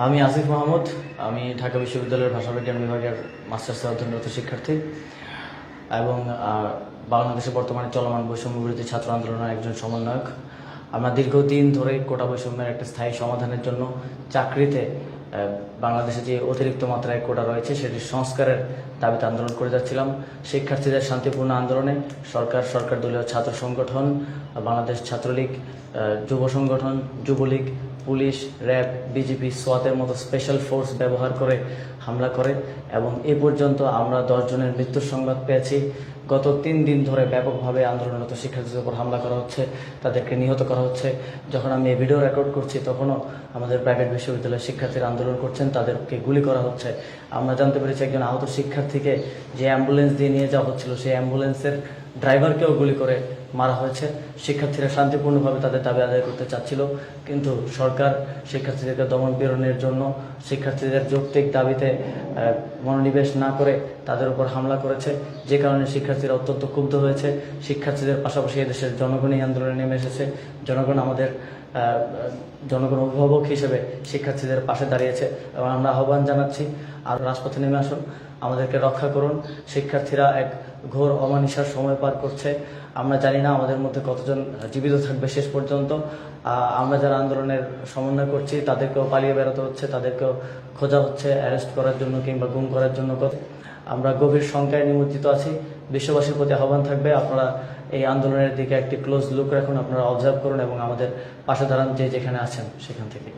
আমি আসিফ মাহমুদ। আমি ঢাকা বিশ্ববিদ্যালয়ের ভাষাবিজ্ঞান বিভাগের মাস্টার্সে অধ্যয়নরত শিক্ষার্থী এবং বাংলাদেশে বর্তমানে চলমান বৈষম্য বিরোধী ছাত্র আন্দোলনের একজন সমন্বয়ক। আমরা দীর্ঘদিন ধরে কোটা বৈষম্যের একটা স্থায়ী সমাধানের জন্য চাকরিতে বাংলাদেশে যে অতিরিক্ত মাত্রায় কোটা রয়েছে সেটির সংস্কারের দাবিতে আন্দোলন করে যাচ্ছিলাম। শিক্ষার্থীদের শান্তিপূর্ণ আন্দোলনে সরকার দলীয় ছাত্র সংগঠন, বাংলাদেশ ছাত্রলীগ, যুব সংগঠন, যুবলীগ, পুলিশ, র্যাব, বিজিবি, সোয়াতের মতো স্পেশাল ফোর্স ব্যবহার করে হামলা করে এবং এ পর্যন্ত আমরা 10 জনের মৃত্যুর সংবাদ পেয়েছি। গত 3 দিন ধরে ব্যাপকভাবে আন্দোলনরত শিক্ষার্থীদের উপর হামলা করা হচ্ছে, তাদেরকে নিহত করা হচ্ছে। যখন আমি এই ভিডিও রেকর্ড করছি তখনও আমাদের প্রাইভেট বিশ্ববিদ্যালয়ের শিক্ষার্থীরা আন্দোলন করছেন, তাদেরকে গুলি করা হচ্ছে। আমরা জানতে পেরেছি একজন আহত শিক্ষার্থীকে যে অ্যাম্বুলেন্স দিয়ে নিয়ে যাওয়া হচ্ছিল সেই অ্যাম্বুলেন্সের ড্রাইভারকেও গুলি করে মারা হয়েছে। শিক্ষার্থীরা শান্তিপূর্ণভাবে তাদের দাবি আদায় করতে চাচ্ছিল, কিন্তু সরকার শিক্ষার্থীদেরকে দমন পীড়নের জন্য শিক্ষার্থীদের যৌক্তিক দাবিতে মনোনিবেশ না করে তাদের উপর হামলা করেছে, যে কারণে শিক্ষার্থীরা অত্যন্ত ক্ষুব্ধ হয়েছে। শিক্ষার্থীদের পাশাপাশি এদেশের জনগণই আন্দোলনে নেমে এসেছে। জনগণ অভিভাবক হিসেবে শিক্ষার্থীদের পাশে দাঁড়িয়েছে এবং আমরা আহ্বান জানাচ্ছি আর রাজপথে নেমে আসুন, আমাদেরকে রক্ষা করুন। শিক্ষার্থীরা এক ঘোর অমানিসার সময় পার করছে। আমরা জানি না আমাদের মধ্যে কতজন জীবিত থাকবে শেষ পর্যন্ত। আমরা যারা আন্দোলনের সমন্বয় করছি তাদেরকেও পালিয়ে বেরোতে হচ্ছে, তাদেরকেও খোঁজা হচ্ছে অ্যারেস্ট করার জন্য কিংবা গুম করার জন্য। আমরা গভীর শঙ্কায় নিমজ্জিত আছি। বিশ্ববাসীর প্রতি আহ্বান থাকবে, আপনারা এই আন্দোলনের দিকে একটি ক্লোজ লুক রাখুন, আপনারা অবজার্ভ করুন এবং আমাদের পাশে দাঁড়ান যে যেখানে আছেন সেখান থেকে।